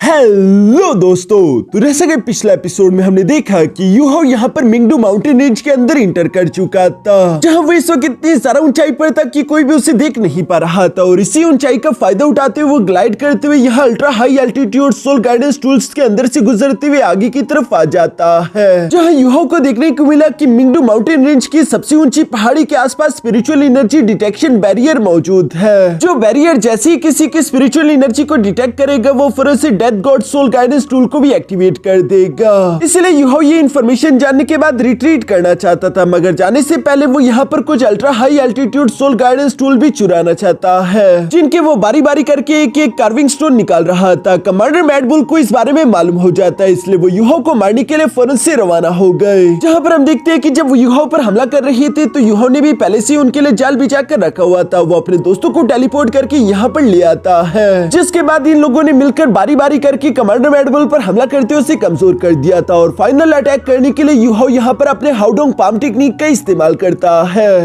Hello दोस्तों, तो जैसा कि पिछले एपिसोड में हमने देखा कि यूहो यहाँ पर मिंगडू माउंटेन रेंज के अंदर इंटर कर चुका था, जहाँ वो इस वक्त इतनी ज्यादा ऊंचाई पर था कि कोई भी उसे देख नहीं पा रहा था। और इसी ऊंचाई का फायदा उठाते हुए वो ग्लाइड करते हुए यहाँ ultra high altitude soul guidance tools के अंदर से गुजरते हुए आगे की तरफ आ जाता है, जहाँ यूहो को देखने को मिला कि मिंगडू माउंटेन रेंज की सबसे ऊंची पहाड़ी के आसपास स्पिरिचुअल एनर्जी डिटेक्शन बैरियर मौजूद है, जो बैरियर जैसे ही किसी की स्पिरिचुअल एनर्जी को डिटेक्ट करेगा वो फिर उसे death god soul guidance tool को भी एक्टिवेट कर देगा। इसलिए यूहो ये इन्फॉर्मेशन जानने के बाद रिट्रीट करना चाहता था, मगर जाने से पहले वो यहाँ पर कुछ ultra high altitude soul guidance tool भी चुराना चाहता है, जिनके वो बारी बारी करके एक एक कार्विंग स्टोन निकाल रहा था। कमांडर मैड बुल को इस बारे में मालूम हो जाता है, इसलिए वो यूहो को मारने के लिए फौरन से रवाना हो गए। जहाँ पर हम देखते हैं कि जब वो यूहो पर हमला कर रहे थे तो यूहो ने भी पहले से उनके लिए जाल बिछा कर रखा हुआ था। वो अपने दोस्तों को टेलीपोर्ट करके यहाँ पर ले आता है, जिसके बाद इन लोगों ने मिलकर बारी बारी करके कमांडर मैड बुल पर हमला करते हुए उसे कमजोर कर दिया था। और फाइनल अटैक करने के लिए यूहो यहाँ पर अपने हाउडोंग पाम टेक्निक का इस्तेमाल करता है।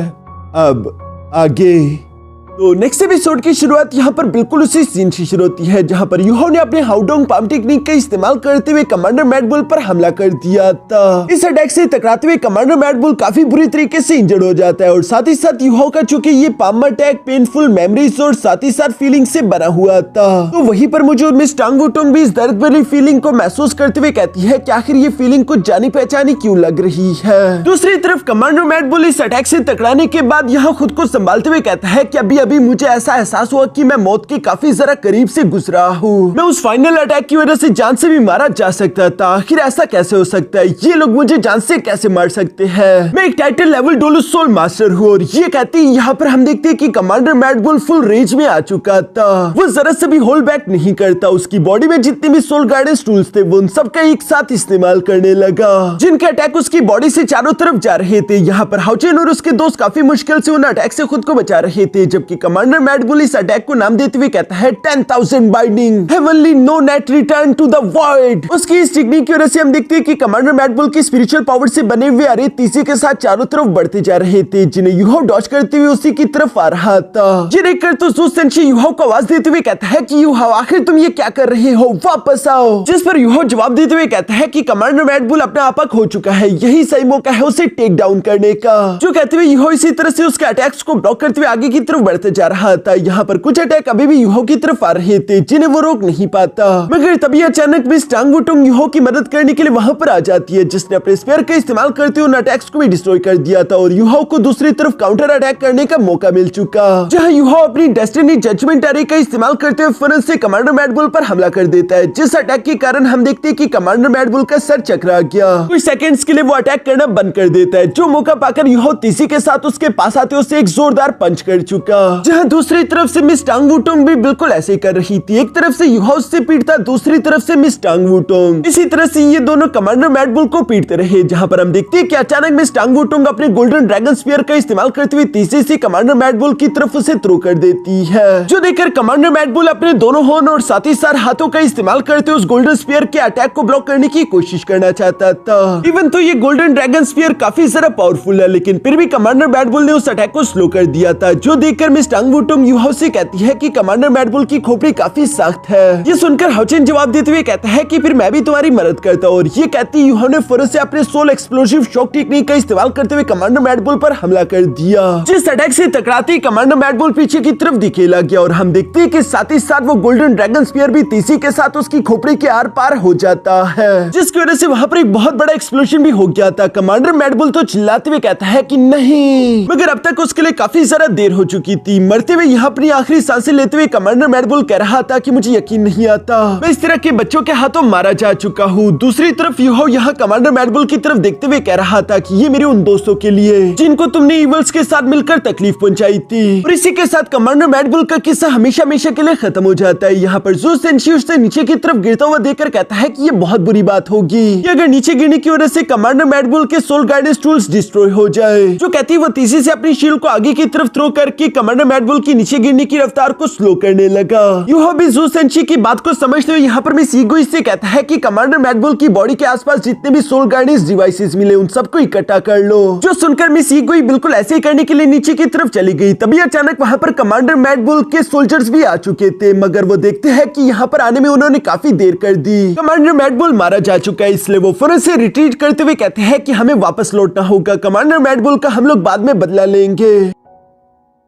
अब आगे तो नेक्स्ट एपिसोड की शुरुआत यहाँ पर बिल्कुल उसी सीन से शुरू होती है, जहाँ पर यूहो ने अपने हाउडोंग पाम टेक्निक का इस्तेमाल करते हुए कमांडर मैड बुल पर हमला कर दिया था। इस अटैक से टकराते हुए कमांडर मैड बुल काफी बुरी तरीके से इंजर्ड हो जाता है, और साथ ही साथ यूहो का चूंकि ये पाम अटैक पेनफुल मेमोरीज और साथ ही साथ फीलिंग से बना हुआ था, तो वहीं पर मौजूद मिस टांग वुटोंग भी इस दर्द भरी फीलिंग को महसूस करते हुए कहती है कि आखिर ये फीलिंग कुछ जानी पहचानी क्यों लग रही है। दूसरी तरफ कमांडर मैड बुल इस अटैक से टकराने के बाद यहाँ खुद को संभालते हुए कहता है कि अभी अभी मुझे ऐसा एहसास हुआ कि मैं मौत के काफी जरा करीब से गुजरा हूँ। मैं उस फाइनल अटैक की वजह से जान से भी मारा जा सकता था। आखिर ऐसा कैसे हो सकता है? ये लोग मुझे जान से कैसे मार सकते हैं? मैं एक टाइटल लेवल डोलू सोल मास्टर हूँ। और ये कहते हैं यहाँ पर हम देखते हैं कि commander mad bull full range में आ चुका था। वो जरा से भी होल्ड बैक नहीं करता। उसकी बॉडी में जितने भी सोल गाइडेंस टूल्स थे वो उन सबका एक साथ इस्तेमाल करने लगा, जिनके अटैक उसकी बॉडी से चारों तरफ जा रहे थे। यहाँ पर हाउचेन और उसके दोस्त काफी मुश्किल से उन अटैक से खुद को बचा रहे थे, जबकि कमांडर मैड बुल इस अटैक को नाम देते हुए कहता है 10,000 binding heavenly no net return to the void. उसकी इस टेक्निक की वजह से हम देखते हैं कि कमांडर मैड बुल की स्पिरिचुअल पावर से बने हुए अरे तीसरे के साथ चारों तरफ बढ़ते जा रहे थे, जिन्हें यूहो डॉज करते हुए उसी की तरफ आ रहा था। ये देखकर तो ज़ू सेंशी यूहो को आवाज देते हुए कहता है कि यूहो आखिर तुम ये क्या कर रहे हो, वापस आओ। जिस पर यूहो जवाब देते हुए कहता है कि कमांडर मैड बुल अपने आप खो चुका है, यही सही मौका है उसे टेक डाउन करने का। जो कहते हुए यूहो इसी तरह से उसके अटैक्स को ब्लॉक करते हुए आगे की तरफ बढ़ते जा रहा था। यहाँ पर कुछ अटैक अभी भी यूहो की तरफ आ रहे थे, जिन्हें वो रोक नहीं पाता, मगर तभी अचानक मिस टांग वुटोंग यूहो की मदद करने के लिए वहां पर आ जाती है, जिसने अपने स्पेयर का इस्तेमाल करते हुए उन अटैक्स को भी डिस्ट्रॉय कर दिया था। और यूहो को दूसरी तरफ काउंटर अटैक करने का मौका मिल चुका, जहां यूहो अपनी डेस्टिनी जजमेंट अरे का इस्तेमाल करते हुए फौरन से कमांडर मैड बुल पर हमला कर देता है, जिस अटैक के कारण हम देखते हैं कि कमांडर मैड बुल का सर चकरा गया। कुछ सेकंड्स के लिए वो अटैक करना बंद कर देता है, जो मौका पाकर यूहो तीसी के साथ उसके पास आते उसे एक जोरदार पंच कर चुका। जहां दूसरी तरफ से मिस टांग वुटोंग भी बिल्कुल ऐसे कर रही थी, एक तरफ से यूहो उससे पीटता, दूसरी तरफ से मिस टांग वुटोंग। इसी तरह से ये दोनों कमांडर मैड बुल को पीटते रहे, जहां पर हम देखते हैं कि अचानक मिस टांग वुटोंग अपने गोल्डन ड्रैगन स्पीयर का इस्तेमाल करते हुए तीसरे से कमांडर मैड बुल की तरफ उसे थ्रो कर देती है, जो देखकर कमांडर मैड बुल अपने दोनों हॉर्न और साथ ही साथ हाथों का इस्तेमाल करते उस गोल्डन स्पीयर के अटैक को ब्लॉक करने की कोशिश करना चाहता था। इवन तो ये गोल्डन ड्रैगन स्पीयर काफी ज्यादा पावरफुल है, लेकिन फिर भी कमांडर मैड बुल ने उस अटैक को स्लो कर दिया था, जो देखकर मिस टांग वुटोंग यूहो से कहती है कि कमांडर मैड बुल की खोपड़ी काफी सख्त है। ये सुनकर हाउचेन जवाब देते हुए कहता है कि फिर मैं भी तुम्हारी मदद करता हूँ। और ये कहती यूहो ने फौरन से अपने सोल एक्सप्लोसिव शॉक टेक्निक का इस्तेमाल करते हुए कमांडर मैड बुल पर हमला कर दिया, जिस अटैक से टकराते ही कमांडर मैड बुल पीछे की तरफ दिखेला गया। और हम देखते हैं कि साथ ही साथ वो गोल्डन ड्रैगन स्पीयर भी तीसी के साथ उसकी खोपड़ी के आर पार हो जाता है, जिसकी वजह से वहां पर एक बहुत बड़ा एक्सप्लोजन भी हो गया था। कमांडर मैड बुल तो चिल्लाते हुए कहता है कि नहीं, मगर अब तक उसके लिए काफी ज्यादा देर हो चुकी थी। मरते हुए यहाँ अपनी आखिरी सांसें लेते हुए कमांडर मैड बुल कह रहा था कि मुझे यकीन नहीं आता, मैं इस तरह के बच्चों के हाथों मारा जा चुका हूँ। दूसरी तरफ यूहो यहाँ कमांडर मैड बुल की तरफ देखते हुए कह रहा था कि ये मेरे उन दोस्तों के लिए जिनको तुमने इवल्स के साथ मिलकर तकलीफ पहुंचाई थी। और इसी के साथ कमांडर मैड बुल का किस्सा हमेशा हमेशा के लिए खत्म हो जाता है। यहाँ पर ज़ू सेंशी उससे नीचे की तरफ गिरता हुआ देखकर कहता है कि ये बहुत बुरी बात होगी कि अगर नीचे गिरने की वजह से कमांडर मैड बुल के सोल गाइडेंस टूल्स डिस्ट्रॉय हो जाए। जो कहती है वो तेजी से अपनी शील्ड को आगे की तरफ थ्रो करके कमांडर कमांडर मैड बुल की नीचे गिरने की रफ्तार को स्लो करने लगा। यूहो भी ज़ू सेंशी की बात को समझते हुए यहाँ पर मिस ईगो से कहता है कि कमांडर मैड बुल की बॉडी के आसपास जितने भी सोल गार्डियंस डिवाइसेस मिले उन सबको इकट्ठा कर लो। जो सुनकर मिस ईगो बिल्कुल ऐसे ही करने के लिए नीचे की तरफ चली गई। तभी अचानक वहाँ पर कमांडर मैड बुल के सोल्जर्स भी आ चुके थे, मगर वो देखते हैं कि यहाँ पर आने में उन्होंने काफी देर कर दी। कमांडर मैड बुल मारा जा चुका है, इसलिए वो फौरन से रिट्रीट करते हुए कहते हैं कि हमें वापस लौटना होगा। कमांडर मैड बुल का हम लोग बाद में बदला लेंगे।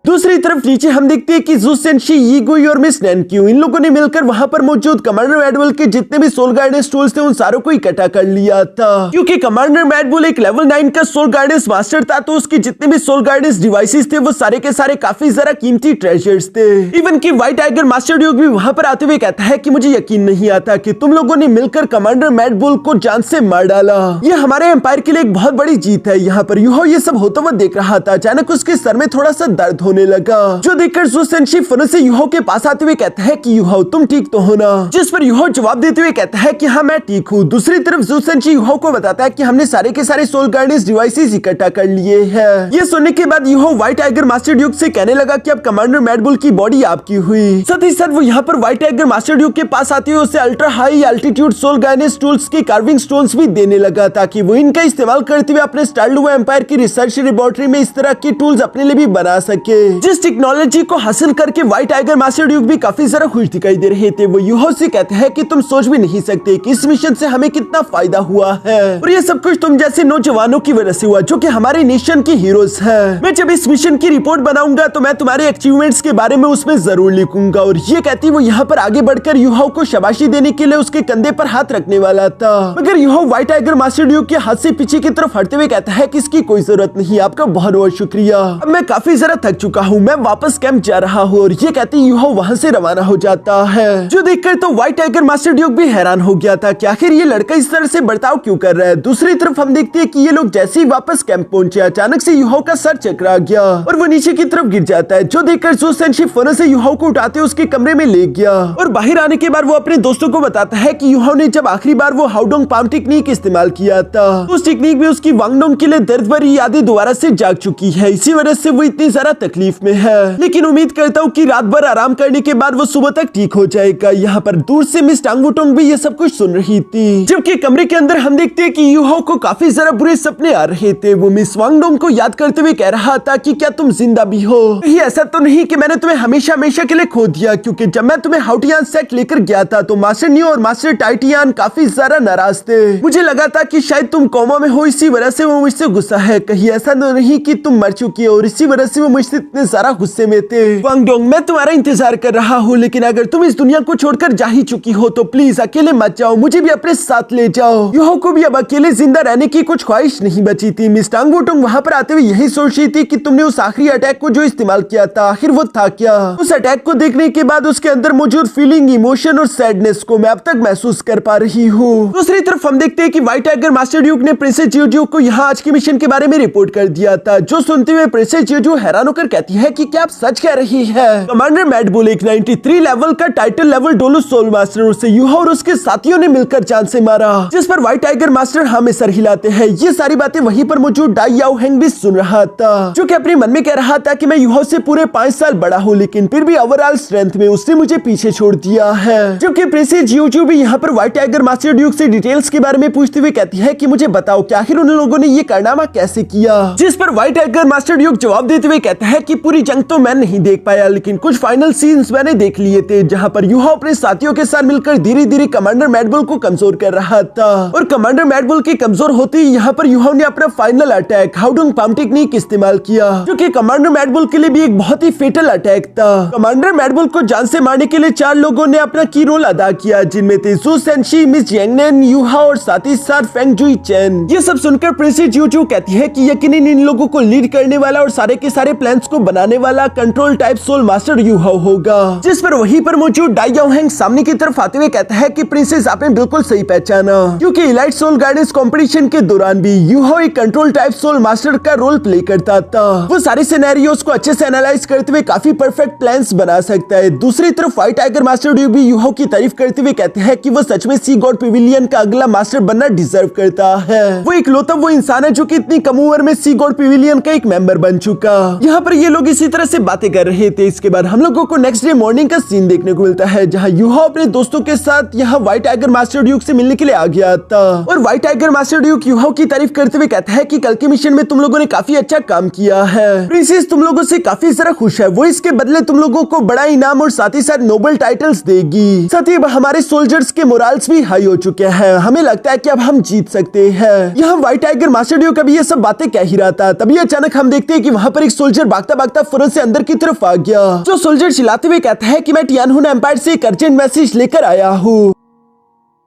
दूसरी तरफ नीचे हम देखते हैं कि ज़ू सेंशी, ईगो और मिस नैनक्यू इन लोगों ने मिलकर वहां पर मौजूद कमांडर मैड बुल के जितने भी सोल गार्डियंस टूल्स थे उन सारों को इकट्ठा कर लिया था। क्योंकि कमांडर मैड बुल एक लेवल 9 का सोल गार्डियंस मास्टर था, तो उसके जितने भी सोल गार्डियंस डिवाइसेस थे वो सारे के सारे काफी ज्यादा कीमती ट्रेजर्स थे। इवन की व्हाइट टाइगर मास्टर ड्यूक भी वहां पर आते हुए कहता है कि मुझे यकीन नहीं आता कि तुम लोगों ने मिलकर कमांडर मैड बुल को जान से मार डाला। ये हमारे एम्पायर के लिए एक बहुत बड़ी जीत है। यहाँ पर यूहो ये सब होता हुआ देख रहा था। अचानक उसके सर में थोड़ा सा दर्द होने लगा, जो देखकर ज़ू सेंशी फौरन से यूहो के पास आते हुए कहता है कि यूहो तुम ठीक तो हो ना? जिस पर यूहो जवाब देते हुए कहता है कि हाँ मैं ठीक हूँ। दूसरी तरफ ज़ू सेंशी यूहो को बताता है कि हमने सारे के सारे सोल गार्डियंस डिवाइसेस इकट्ठा कर लिए हैं। ये सुनने के बाद यूहो व्हाइट टाइगर मास्टर ड्यूक से कहने लगा कि अब कमांडर मैड बुल की बॉडी आपकी हुई। साथ ही साथ वो यहाँ पर व्हाइट टाइगर मास्टर ड्यूक के पास आते हुए उसे ultra high altitude soul guardians tools के कार्विंग स्टोन्स भी देने लगा, ताकि वो इनका इस्तेमाल करते हुए अपने स्टारलुआ एम्पायर की रिसर्च लेबोरेटरी में इस तरह के टूल्स अपने लिए भी बना सके। जिस टेक्नोलॉजी को हासिल करके व्हाइट टाइगर मास्टर ड्यूक भी काफी ज्यादा खुश दिखाई दे रहे थे। वो यूहो से कहते हैं कि तुम सोच भी नहीं सकते कि इस मिशन से हमें कितना फायदा हुआ है, और ये सब कुछ तुम जैसे नौजवानों की वजह से हुआ जो कि हमारे नेशन की हीरोज हैं। मैं जब इस मिशन की रिपोर्ट बनाऊंगा तो मैं तुम्हारे अचीवमेंट्स के बारे में उसमें जरूर लिखूंगा। और ये कहती वो यहाँ पर आगे बढ़कर यूहो को शाबाशी देने के लिए उसके कंधे पर हाथ रखने वाला था, मगर यूहो व्हाइट टाइगर मास्टर ड्यूक के हाथ से पीछे की तरफ हटते हुए कहता है कि इसकी कोई जरूरत नहीं, आपका बहुत बहुत शुक्रिया। अब मैं काफी ज्यादा थक चुका हूँ, मैं वापस कैंप जा रहा हूँ। और ये कहती यूहो वहाँ से रवाना हो जाता है। जो देखकर तो व्हाइट टाइगर मास्टर ड्यूक भी हैरान हो गया था कि आखिर ये लड़का इस तरह से बर्ताव क्यों कर रहा है। दूसरी तरफ हम देखते हैं कि ये लोग जैसे ही वापस कैंप पहुंचे अचानक से यूहो का सर चकरा गया और वो नीचे की तरफ गिर जाता है। जो देखकर ज़ू सेंशी फौरन से यूहो को उठाते उसके कमरे में ले गया और बाहर आने के बाद वो अपने दोस्तों को बताता है कि यूहो ने जब आखिरी बार वो हाउडोंग पाम टेक्निक इस्तेमाल किया था, उस टेक्निक में उसकी वांगडोंग के लिए दर्द भरी यादें दोबारा से जाग चुकी है। इसी वजह से वो इतनी ज्यादा तकलीफ में है, लेकिन उम्मीद करता हूँ कि रात भर आराम करने के बाद वो सुबह तक ठीक हो जाएगा। यहाँ पर दूर से मिस टांगवुटोंग भी ये सब कुछ सुन रही थी। जबकि कमरे के अंदर हम देखते हैं कि यूहो को काफी ज्यादा बुरे सपने आ रहे थे। वो मिस वांगडोंग को याद करते हुए कह रहा था कि क्या तुम जिंदा भी हो? कहीं ऐसा तो नहीं कि मैंने तुम्हें हमेशा हमेशा के लिए खो दिया? क्योंकि जब मैं तुम्हें हाउटियान सेट लेकर गया था तो मास्टर न्यू और मास्टर टाइटियान काफी ज्यादा नाराज थे। मुझे लगा था कि शायद तुम कोमा में हो, इसी वजह से वो मुझसे गुस्सा है। कहीं ऐसा तो नहीं कि तुम मर चुकी हो और इसी वजह से वो मुझसे इतने ज्यादा गुस्से में थे। वांगडोंग मैं तुम्हारा इंतजार कर रहा हूँ, लेकिन अगर तुम इस दुनिया को छोड़कर जा ही चुकी हो तो प्लीज अकेले मत जाओ, मुझे भी अपने साथ ले जाओ। यूहो को भी अब अकेले जिंदा रहने की कुछ ख्वाहिश नहीं बची थी। मिस टांगवुटोंग वहाँ पर आते हुए यही सोच रही थी कि तुमने उस आखिरी अटैक को जो इस्तेमाल किया था आखिर वो था क्या? उस अटैक को देखने के बाद उसके अंदर मौजूद फीलिंग, इमोशन और सैडनेस को मैं अब तक महसूस कर पा रही हूँ। दूसरी तरफ हम देखते हैं कि व्हाइट टाइगर मास्टर ड्यूक ने प्रिंसेस जियोजू को यहाँ आज के मिशन के बारे में रिपोर्ट कर दिया था, जो सुनते हुए प्रिंसेस जियोजू हैरान होकर कहती है कि क्या आप सच कह रही है? कमांडर मैड बुल एक 93 लेवल का टाइटल लेवल डोलू सोल मास्टर उसे यूहो और उसके साथियों ने मिलकर जान से मारा, जिस पर व्हाइट टाइगर मास्टर हाँ में सर हिलाते हैं। ये सारी बातें वहीं पर मौजूद डाई याओ हेंग भी सुन रहा था, जो कि अपने मन में कह रहा था कि मैं यूहो से पूरे 5 साल बड़ा हूँ, लेकिन फिर भी ओवरऑल स्ट्रेंथ में उसने मुझे पीछे छोड़ दिया है। जबकि प्रिंसेस जियोजू भी यहाँ पर व्हाइट टाइगर मास्टर ड्यूक से डिटेल्स के बारे में पूछते हुए कहती है कि मुझे बताओ कि आखिर उन लोगों ने ये कारनामा कैसे किया? जिस पर व्हाइट टाइगर मास्टर ड्यूक जवाब देते हुए कहता है कि पूरी जंग तो मैं नहीं देख पाया, लेकिन कुछ फाइनल सीन्स मैंने देख लिए थे जहाँ पर यूहो अपने साथियों के साथ मिलकर धीरे धीरे कमांडर मैड बुल को कमजोर कर रहा था। और कमांडर मैड बुल के कमजोर होते ही यहाँ पर यूहो ने अपना फाइनल अटैक हाउडोंग पाम टेक्निक इस्तेमाल किया, जो कि कमांडर मैड बुल के लिए भी एक बहुत ही फेटल अटैक था। कमांडर मैड बुल को जान से मारने के लिए 4 लोगों ने अपना की रोल अदा किया, जिनमें थे ज़ू सेंशी, मिस यांगनेन, यूहा और साथ ही साथ फेंग जुई चेन। ये सब सुनकर प्रिंसेस जियोजू कहती है कि यकीनन इन लोगों को लीड करने वाला और सारे के सारे प्लान्स को बनाने वाला कंट्रोल टाइप सोल मास्टर यूहो होगा। जिस पर वहीं पर मौजूद डाई याओ हेंग सामने की तरफ आते हुए कहता है कि प्रिंसेस आपने बिल्कुल सही पहचाना, क्योंकि इलाइट सोल गार्डियंस कंपटीशन के दौरान भी यूहो एक कंट्रोल टाइप सोल मास्टर का रोल प्ले करता था। वो सारे सिनेरियोस को अच्छे से एनालाइज करते हुए काफी परफेक्ट प्लान्स बना सकता है। दूसरी तरफ व्हाइट टाइगर मास्टर ड्यूक भी यूहो की तारीफ करते हुए कहते हैं कि वो सच में सी गॉड पेविलियन का अगला मास्टर बनना डिजर्व करता है। वो इकलौता वो इंसान है जो कि इतनी कम उम्र में सी गॉड पेविलियन का एक मेंबर बन चुका। यहाँ पर ये लोग इसी तरह से बातें कर रहे थे। इसके बाद हम लोगों को नेक्स्ट डे मॉर्निंग का सीन देखने को मिलता है, जहाँ यूहो अपने दोस्तों के साथ यहाँ व्हाइट टाइगर मास्टर ड्यूक से मिलने के लिए आ गया था। और व्हाइट टाइगर मास्टर ड्यूक यूहो की तारीफ करते हुए कहता है कि कल के मिशन में तुम लोगों ने काफी अच्छा काम किया है। प्रिंसेस तुम लोगों से काफी ज्यादा खुश है, वो इसके बदले तुम लोगों को बड़ा इनाम और साथ ही साथ नोबल टाइटल्स देगी। साथ ही हमारे सोल्जर्स के मोरल्स भी हाई हो चुके हैं, हमें लगता है कि अब हम जीत सकते हैं। यहाँ व्हाइट टाइगर मास्टर ड्यूक अभी ये सब बातें कह ही रहा था, तभी अचानक हम देखते हैं कि वहाँ पर एक सोल्जर भागता भागता फौरन से अंदर की तरफ आ गया। जो सोल्जर चिल्लाते हुए कहता है कि मैं टियानहुन एम्पायर से एक अर्जेंट मैसेज लेकर आया हूँ।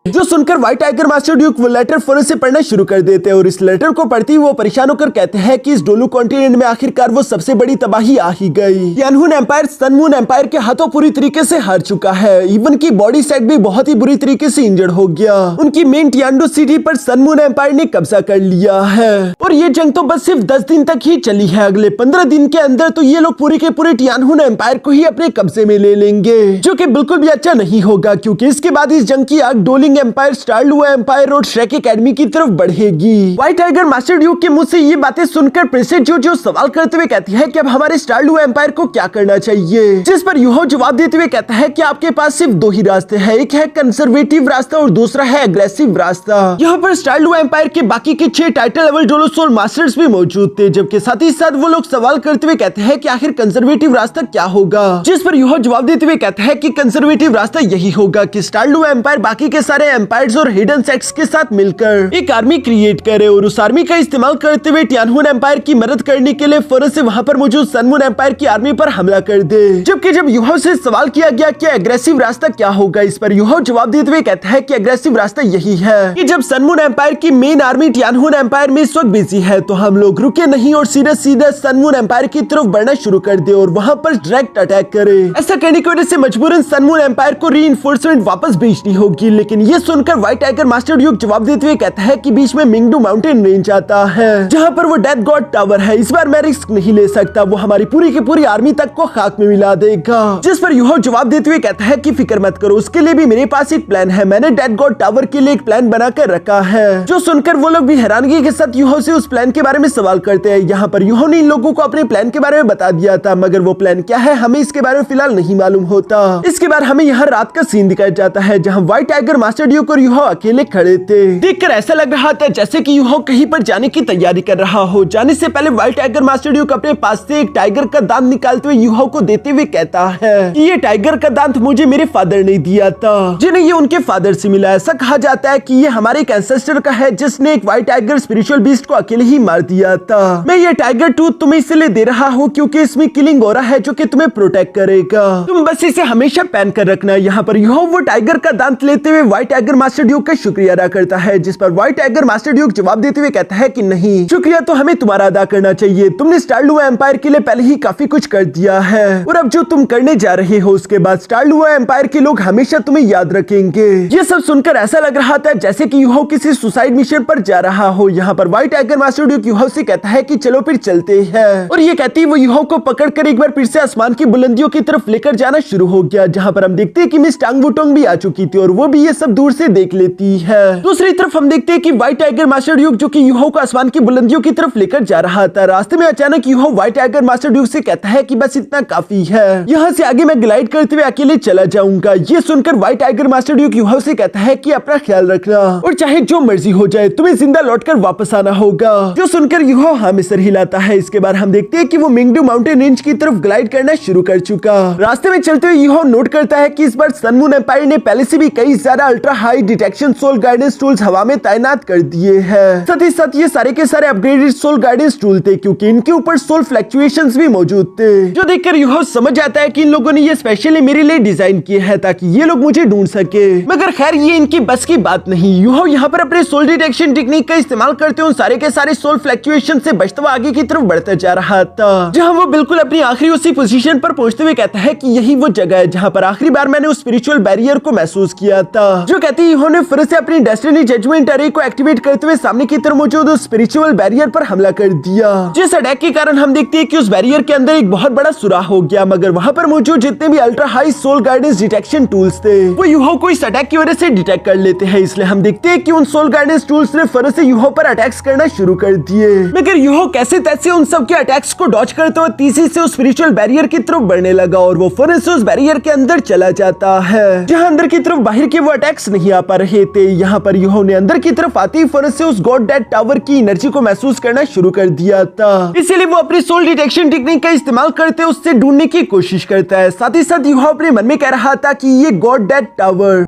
जो सुनकर व्हाइट टाइगर मास्टर ड्यूक वो लेटर फौरन से पढ़ना शुरू कर देते हैं और इस लेटर को पढ़ते ही वो परेशान होकर कहते हैं कि इस डोलू कॉन्टिनेंट में आखिरकार वो सबसे बड़ी तबाही आ ही गई। टियानहुन एम्पायर सन मून एम्पायर के हाथों पूरी तरीके से हार चुका है। इवन की बॉडी सेट भी बहुत ही बुरी तरीके से इंजर्ड हो गया। उनकी मेन टियानडो सिटी पर सन मून एम्पायर ने कब्जा कर लिया है और ये जंग तो बस सिर्फ 10 दिन तक ही चली है। अगले 15 दिन के अंदर तो ये लोग पूरे के पूरे टियानहुन एम्पायर को ही अपने कब्जे में ले लेंगे, जो कि बिल्कुल भी अच्छा नहीं होगा, क्योंकि इसके बाद इस जंग की आग डोलिंग एम्पायर, स्टारलुआ एम्पायर और श्रेक एकेडमी की तरफ बढ़ेगी। व्हाइट टाइगर मास्टर ड्यूक के मुंह से ये बातें सुनकर प्रिंसेस जोजो सवाल करते हुए कहती है कि अब हमारे स्टारलुआ एम्पायर को क्या करना चाहिए, जिस पर यूहो जवाब देते हुए कहता है कि आपके पास सिर्फ 2 ही रास्ते हैं, एक है कंजर्वेटिव रास्ता और दूसरा है एग्रेसिव रास्ता। यहाँ पर स्टारलुआ एम्पायर के बाकी के 6 title level Douluo soul masters भी मौजूद थे, जबकि साथ ही साथ वो लोग सवाल करते हुए कहते हैं कि आखिर कंजर्वेटिव रास्ता क्या होगा, जिस पर यूहो जवाब देते हुए कहता है कि कंजर्वेटिव रास्ता यही होगा कि स्टारलुआ एम्पायर बाकी के सारे एम्पायर और हिडन सेक्ट्स के साथ मिलकर एक आर्मी क्रिएट करे और उस आर्मी का इस्तेमाल करते हुए टियानहुन एम्पायर की मदद करने के लिए फौरन से वहां पर मौजूद सन मून एम्पायर की आर्मी पर हमला कर दे। जबकि जब यूहो से सवाल किया गया कि एग्रेसिव रास्ता क्या होगा, इस पर यूहो जवाब देते हुए कहता है कि एग्रेसिव रास्ता यही है कि जब सन मून एम्पायर की मेन आर्मी टियानहुन एम्पायर में इस वक्त बिजी है तो हम लोग रुके नहीं और सीधे सीधे सन मून एम्पायर की तरफ बढ़ना शुरू कर दे और वहां पर डायरेक्ट अटैक करे। ऐसा करने की वजह से मजबूरन सन मून एम्पायर को रीइंफोर्समेंट वापस भेजनी होगी। लेकिन ये सुनकर व्हाइट टाइगर मास्टर ड्यूक जवाब देते हुए कहता है कि बीच में मिंगडू माउंटेन रेंज आता है, जहां पर वो डेथ गॉड टावर है। इस बार मैं रिस्क नहीं ले सकता, वो हमारी पूरी की पूरी आर्मी तक को खाक में मिला देगा। जिस पर यूहो जवाब देते हुए कहता है कि फिक्र मत करो, उसके लिए भी मेरे पास एक प्लान है, मैंने डेथ गॉड टावर के लिए एक प्लान बनाकर रखा है। जो सुनकर वो लोग भी हैरानगी के साथ यूहो से उस प्लान के बारे में सवाल करते हैं। यहाँ पर यूहो ने इन लोगों को अपने प्लान के बारे में बता दिया था, मगर वो प्लान क्या है हमें इसके बारे में फिलहाल नहीं मालूम होता। इसके बाद हमें यहाँ रात का सीन दिखाया जाता है, जहाँ व्हाइट टाइगर मास्टर ड्यूक और यूहो अकेले खड़े थे। देखकर ऐसा लग रहा था जैसे कि यूहो कहीं पर जाने की तैयारी कर रहा हो। जाने से पहले व्हाइट टाइगर मास्टर ड्यूक अपने पास से एक टाइगर का दांत निकालते हुए यूहो को देते हुए कहता है कि ये टाइगर का दांत मुझे मेरे फादर ने दिया था, जिन्हें ये उनके फादर से मिला। ऐसा कहा जाता है कि ये हमारे एक एंसेस्टर का है, जिसने एक व्हाइट टाइगर स्पिरिचुअल बीस्ट को अकेले ही मार दिया था। मैं ये टाइगर टूथ तुम्हें इसलिए दे रहा हूँ क्योंकि इसमें किलिंग ऑरा है जो कि तुम्हें प्रोटेक्ट करेगा, तुम बस इसे हमेशा पहन कर रखना। यहाँ पर यूहो वो टाइगर का दांत लेते हुए व्हाइट टाइगर मास्टर ड्यूक का शुक्रिया अदा करता है, जिस पर व्हाइट टाइगर मास्टर ड्यूक जवाब देते हुए कहता है कि नहीं, शुक्रिया तो हमें तुम्हारा अदा करना चाहिए, तुमने स्टारलुआ एम्पायर के लिए पहले ही काफी कुछ कर दिया है और अब जो तुम करने जा रहे हो उसके बाद स्टारलुआ एम्पायर के लोग हमेशा तुम्हें याद रखेंगे। ये सब सुनकर ऐसा लग रहा था जैसे कि यूहो किसी सुसाइड मिशन पर जा रहा हो। यहाँ पर व्हाइट टाइगर मास्टर ड्यूक यूहो से कहता है कि चलो फिर चलते हैं, और ये कहती है वो यूहो को पकड़कर एक बार फिर से आसमान की बुलंदियों की तरफ लेकर जाना शुरू हो गया, जहाँ पर हम देखते हैं कि मिस टांग वुटोंग भी आ चुकी थी और वो भी ये सब दूर से देख लेती है। दूसरी तरफ हम देखते हैं कि व्हाइट टाइगर मास्टर ड्यूक जो कि यूहो को आसमान की बुलंदियों की तरफ लेकर जा रहा था, रास्ते में अचानक यूहो व्हाइट टाइगर मास्टर ड्यूक से कहता है कि बस इतना काफी है, यहाँ से आगे मैं ग्लाइड करते हुए अकेले चला जाऊंगा। ये सुनकर व्हाइट टाइगर मास्टर ड्यूक यूहो से कहता है कि अपना ख्याल रखना और चाहे जो मर्जी हो जाए तुम्हें जिंदा लौटकर वापस आना होगा। जो सुनकर यूहो हाँ में सर हिलाता है। इसके बाद हम देखते हैं कि वो मिंगडू माउंटेन रेंज की तरफ ग्लाइड करना शुरू कर चुका। रास्ते में चलते हुए यूहो नोट करता है कि इस बार सन मून एम्पायर ने पहले से भी कई ज्यादा ultra high detection soul guidance tools हवा में तैनात कर दिए हैं। साथ ही साथ ये सारे के सारे अपग्रेडेड सोल गाइडेंस टूल थे, क्योंकि इनके ऊपर सोल फ्लक्चुएशंस भी मौजूद थे, जो देखकर यूहो समझ जाता है कि इन लोगों ने ये स्पेशली मेरे लिए डिजाइन किए हैं ताकि ये लोग मुझे ढूंढ सके। मगर खैर ये इनकी बस की बात नहीं। यूहो यहाँ पर अपने सोल डिटेक्शन टेक्निक का इस्तेमाल करते हुए सारे के सारे सोल फ्लक्चुएशन से बचता हुआ आगे की तरफ बढ़ता जा रहा था, जहाँ वो बिल्कुल अपनी आखिरी उसी पोजीशन पर पहुंचते हुए कहता है कि यही वो जगह है जहाँ पर आखिरी बार मैंने उस स्पिरिचुअल बैरियर को महसूस किया था, जो कहती है यूहो ने फिर से अपनी डेस्टिनी जजमेंट अरे को एक्टिवेट करते हुए सामने की तरफ मौजूद उस स्पिरिचुअल बैरियर पर हमला कर दिया, जिस अटैक के कारण हम देखते हैं कि उस बैरियर के अंदर एक बहुत बड़ा सुराख हो गया, मगर वहाँ पर मौजूद जितने भी ultra high soul guidance detection tools थे वो यूहो को इस अटैक की वजह से डिटेक्ट कर लेते हैं। इसलिए हम देखते हैं कि उन सोल गाइडेंस टूल्स ने फिर से यूहो पर अटैक्स करना शुरू कर दिए, मगर यूहो कैसे तैसे उन सब के अटैक्स को डॉज करते हुए तेजी से उस स्पिरिचुअल बैरियर की तरफ बढ़ने लगा और वो फिर से उस बैरियर के अंदर चला जाता है, जहाँ अंदर की तरफ बाहर के वो अटैक्स नहीं आ पा रहे थे। यहाँ पर यूहो ने अंदर की तरफ आते ही फिर से उस गॉड डेड टावर की एनर्जी को महसूस करना शुरू कर दिया था, इसीलिए वो अपनी सोल डिटेक्शन टेक्निक का इस्तेमाल करते उससे ढूंढने की कोशिश करता है। साथ ही साथ यूहो अपने मन में कह रहा था कि ये गॉड डेड टावर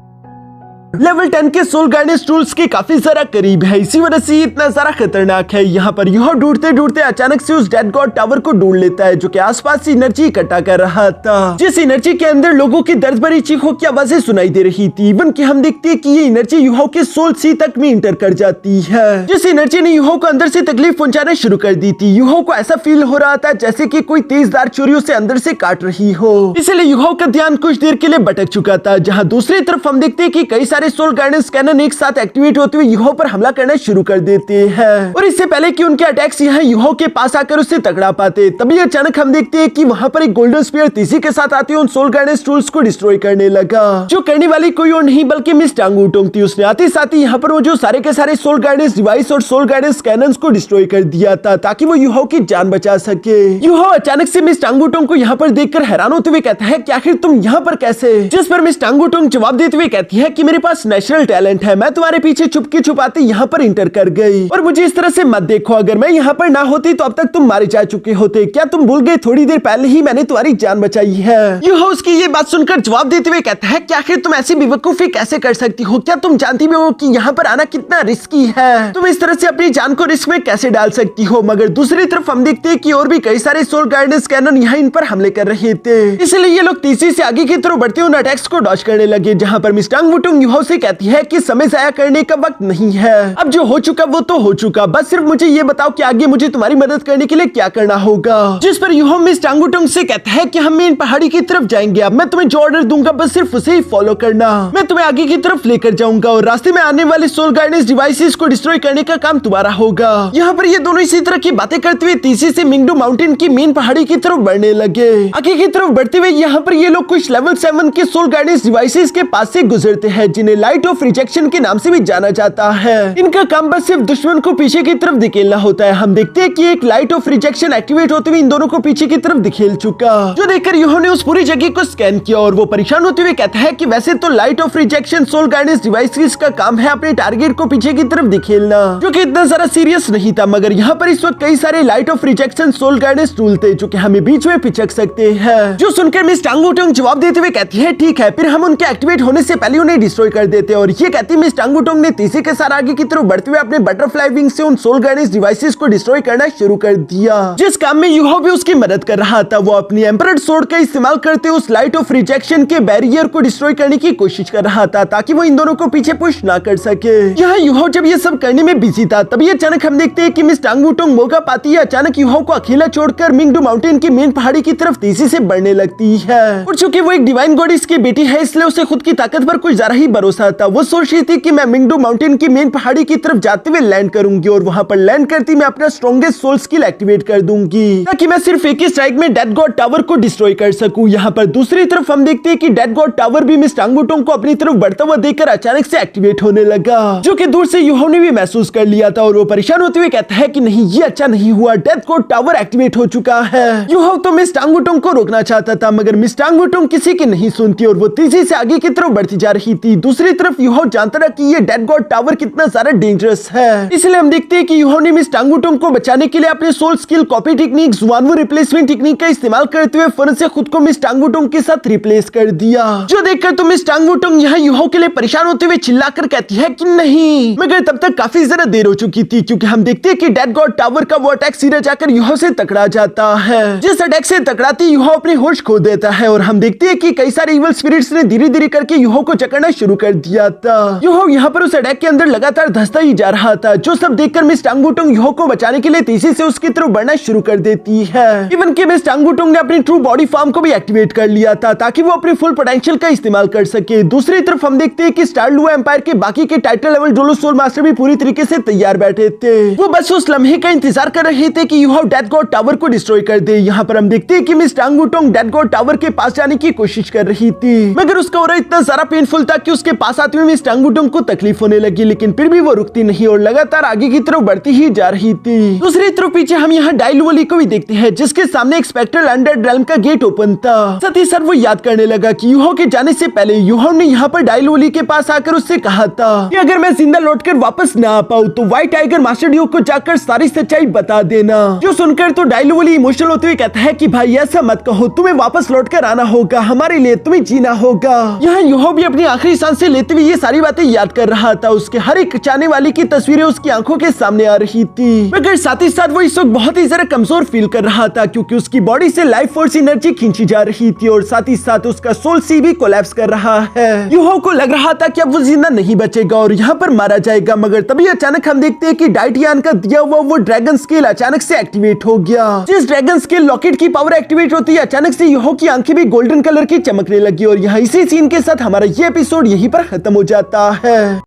लेवल 10 के सोल गाइडेंस टूल्स के काफी सारा करीब है, इसी वजह से इतना सारा खतरनाक है। यहाँ पर यूहो ढूंढते ढूंढते अचानक से उस डेड गॉड टावर को ढूंढ लेता है, जो कि आसपास से एनर्जी इकट्ठा कर रहा था, जिस एनर्जी के अंदर लोगों की दर्द भरी चीखों की आवाजें सुनाई दे रही थी। इवन कि हम देखते हैं कि ये एनर्जी यूहो के सोल सी तक में इंटर कर जाती है, जिस एनर्जी ने यूहो को अंदर से तकलीफ पहुंचाना शुरू कर दी थी। यूहो को ऐसा फील हो रहा था जैसे कि कोई तेजदार छुरी उसे अंदर से काट रही हो, इसलिए यूहो का ध्यान कुछ देर के लिए भटक चुका था। जहाँ दूसरी तरफ हम देखते हैं कि कई सारे सोल गाइडेंस कैनन एक साथ एक्टिवेट होते हुए यूहो पर हमला करना शुरू कर देते हैं, और इससे पहले कि उनके अटैक्स यहाँ यूहो के पास आकर उसे तकड़ा पाते, तभी अचानक हम देखते हैं कि वहाँ पर एक गोल्डन स्पीयर तेजी के साथ आते हुए उन सोल गाइडेंस टूल्स को डिस्ट्रॉय करने लगा, जो करने वाली कोई और नहीं बल्कि मिस टांग वुटोंग थी। उसने आते साथ ही यहाँ पर वो जो सारे के सारे सोल गाइडेंस डिवाइस और सोल गाइडेंस कैनन्स को डिस्ट्रॉय कर दिया था, ताकि वो यूहो की जान बचा सके। यूहो अचानक से मिस टांग वुटोंग को यहाँ पर देखकर हैरान होते हुए कहता है कि आखिर तुम यहाँ पर कैसे, जिस पर मिस टांग वुटोंग जवाब देते हुए कहती है कि मेरे पास नेचुरल टैलेंट है, मैं तुम्हारे पीछे छुपके छुपाते यहाँ पर इंटर कर गई, और मुझे इस तरह से मत देखो, अगर मैं यहाँ पर ना होती तो अब तक तुम मारे जा चुके होते। क्या तुम भूल गए थोड़ी देर पहले ही मैंने तुम्हारी जान बचाई है। यूहो उसकी ये बात सुनकर जवाब देते हुए कहता है कि आखिर तुम ऐसी बेवकूफी कैसे कर सकती हो, क्या तुम जानती भी हो कि यहाँ पर आना कितना रिस्की है, तुम इस तरह से अपनी जान को रिस्क में कैसे डाल सकती हो। मगर दूसरी तरफ हम देखते हैं कि और भी कई सारे सोल गाइडेंस कैनन यहाँ इन पर हमले कर रहे थे, इसलिए ये लोग तेजी से आगे की तरफ बढ़ते उन अटैक्स को डॉज करने लगे। जहाँ पर मिस टांग वुटोंग यूहो से कहती है कि समय जाया करने का वक्त नहीं है, अब जो हो चुका वो तो हो चुका, बस सिर्फ मुझे ये बताओ कि आगे मुझे तुम्हारी मदद करने के लिए क्या करना होगा। जिस पर यूहो मिस टांग वुटोंग से कहता है कि हम मेन पहाड़ी की तरफ जाएंगे, अब मैं तुम्हें जो ऑर्डर दूंगा बस सिर्फ उसे ही फॉलो करना, मैं तुम्हें आगे की तरफ लेकर जाऊंगा और रास्ते में आने वाले सोल गाइडेंस डिवाइसेस को डिस्ट्रॉय करने का काम तुम्हारा होगा। यहाँ पर ये दोनों इसी तरह की बातें करते हुए तेजी से मिंगडू माउंटेन की मेन पहाड़ी की तरफ बढ़ने लगे। आगे की तरफ बढ़ते हुए यहाँ पर ये लोग कुछ लेवल 7 के सोल गाइडेंस डिवाइसेस के पास से गुजरते हैं, जिन्हें लाइट ऑफ रिजेक्शन के नाम से भी जाना जाता है। इनका काम बस सिर्फ दुश्मन को पीछे की तरफ धकेलना होता है। हम देखते हैं कि एक लाइट ऑफ रिजेक्शन एक्टिवेट होते हुए इन दोनों को पीछे की तरफ धकेल चुका, जो देखकर यूहो ने उस पूरी जगह को स्कैन किया और वो परेशान होते हुए कहता है कि वैसे तो light of rejection soul guidance devices का काम है अपने टारगेट को पीछे की तरफ धकेलना, जो कि इतना ज्यादा सीरियस नहीं था, मगर यहाँ पर इस वक्त कई सारे light of rejection soul guidance tool थे जो कि हमें बीच में पिचक सकते हैं। जो सुनकर मिस टांग वुटोंग जवाब देते हुए कहती है ठीक है, फिर हम उनके एक्टिवेट होने से पहले उन्हें डिस्ट्रॉय कर देते हैं। और ये कहती मिस टांग वुटोंग ने तेजी के साथ आगे की तरफ बढ़ते हुए अपने बटरफ्लाई विंग से उन सोल गाइडेंस डिवाइसेस को डिस्ट्रॉय करना शुरू कर दिया, जिस काम में यूहो भी उसकी मदद कर रहा था। वो अपनी एम्परर सोर्ड का इस्तेमाल करते उस लाइट ऑफ रिजेक्शन के बैरियर को डिस्ट्रॉय करने की कोशिश कर रहा था, ताकि वो इन दोनों को पीछे पुश ना कर सके। यहाँ यूहो जब ये सब करने में बिजी था, तभी अचानक हम देखते हैं कि मिस टांग वुटोंग मौका पाती है, अचानक यूहो को अकेला छोड़कर मिंगडू माउंटेन की मेन पहाड़ी की तरफ तेजी से बढ़ने लगती है। और चूंकि वो एक डिवाइन गॉडेस की बेटी है, इसलिए उसे खुद की ताकत पर कुछ ज्यादा ही भरोसा था। वो सोच रही थी कि मैं मिंगडू माउंटेन की मेन पहाड़ी की तरफ जाते हुए लैंड करूंगी और वहां पर लैंड करती मैं अपना स्ट्रॉन्गेस्ट सोल स्किल एक्टिवेट कर दूंगी, ताकि मैं सिर्फ एक ही स्ट्राइक में डेड गॉड टावर को डिस्ट्रॉय कर सकूं। यहाँ पर दूसरी तरफ हम देखते हैं कि डेड गॉड टावर भी मिस टांग वुटोंग को अपनी तरफ बढ़ता हुआ देखकर अचानक से एक्टिवेट होने लगा, जो कि दूर से यूहो ने भी महसूस कर लिया था। और वो परेशान होते हुए कहता है कि नहीं, ये अच्छा नहीं हुआ, डेड गॉड टावर एक्टिवेट हो चुका है। यूहो तो मिस टांग वुटोंग को रोकना चाहता था, मगर मिस टांग वुटोंग किसी की नहीं सुनती और वो तेजी से आगे की तरफ बढ़ती जा रही थी। दूसरी तरफ यूहो जानता था कि ये डेड गॉड टावर कितना ज्यादा डेंजरस है, इसलिए हम देखते हैं कि यूहो ने मिस टांग वुटोंग को बचाने के लिए अपने सोल स्किल कॉपी टेक्निक जुआनवू रिप्लेसमेंट टेक्निक का इस्तेमाल करते हुए फिर से खुद को मिस टांग वुटोंग के साथ रिप्लेस कर दिया, जो देखकर तो मिस टांग वुटोंग यहाँ यूहो के लिए परेशान होते हुए चिल्लाकर कहती है कि नहीं, मगर तब तक काफी ज्यादा देर हो चुकी थी, क्योंकि हम देखते हैं कि डेड गॉड टावर का वो अटैक सीधा जाकर यूहो से टकरा जाता है, जिस अटैक से टकराते यूहो अपने होश खो देता है। और हम देखते हैं कि कई सारे इविल स्पिरिट्स ने धीरे धीरे करके यूहो को जकड़ना शुरू कर दिया था। यूहो यहाँ पर उस अटैक के अंदर लगातार धंसता ही जा रहा था, जो सब देखकर मिस टांग बुटोंग यूहो को बचाने के लिए तेजी से उसकी तरफ बढ़ना शुरू कर देती है। इवन कि मिस टांग बुटोंग ने अपनी ट्रू बॉडी फॉर्म को भी एक्टिवेट कर लिया था ताकि वो अपने फुल पोटेंशियल का इस्तेमाल कर सके। दूसरी तरफ हम देखते हैं कि स्टार लुआ एम्पायर के बाकी के title level Douluo soul master भी पूरी तरीके से तैयार बैठे थे। वो बस उस लम्हे का इंतजार कर रहे थे कि यूहो डेथ गॉड टावर को डिस्ट्रॉय कर दे। यहाँ पर हम देखते हैं कि मिस टांग बुटोंग डेथ गॉड टावर के पास जाने की कोशिश कर रही थी, मगर उसका ऑरा इतना सारा पेनफुल था कि उसके पास आते हुए मिस टांग बुटोंग को तकलीफ होने लगी, लेकिन फिर भी वो रुकती नहीं और लगातार आगे की तरफ बढ़ती ही जा रही थी। दूसरी तरफ पीछे हम यहाँ डाइलुओली को भी देखते हैं, जिसके सामने एक स्पेक्ट्रल अंडर रेल्म का गेट ओपन था। साथ ही साथ वो याद करने लगा कि यूहो के जाने से पहले यूहो ने यहाँ पर डाइलुओली के पास आकर उससे कहा था कि अगर मैं जिंदा लौटकर वापस ना आ पाऊँ तो व्हाइट टाइगर मास्टर ड्यूक को जाकर सारी सच्चाई बता देना। जो सुनकर तो डाइलुओली इमोशनल होते हुए कहता है कि भाई ऐसा मत कहो, तुम्हें वापस लौटकर आना होगा, हमारे लिए तुम्हें जीना होगा। यहाँ यूहो भी अपनी आखिरी सांसें लेते हुए ये सारी बातें याद कर रहा था। उसके हर एक चाहने वाली की तस्वीरें उसकी आंखों के सामने आ रही थी, मगर साथ ही साथ वो इस वक्त बहुत ही ज्यादा कमजोर फील कर रहा था, क्योंकि उसकी बॉडी से लाइफ फोर्स एनर्जी खींची जा रही थी और साथ ही साथ उसका सोल सी भी कोलैप्स कर रहा है। यूहो को लग रहा था कि अब वो जिंदा नहीं बचेगा और यहाँ पर मारा जाएगा, मगर तभी अचानक हम देखते हैं कि डाइटियान का दिया हुआ वो ड्रैगन स्केल अचानक से एक्टिवेट हो गया। जिस ड्रैगन स्केल लॉकेट की पावर एक्टिवेट होती है, अचानक से यूहो की आंखें भी गोल्डन कलर की चमकने लगी और यहाँ इसी सीन के साथ हमारा ये एपिसोड यहीं पर खत्म हो जाता है।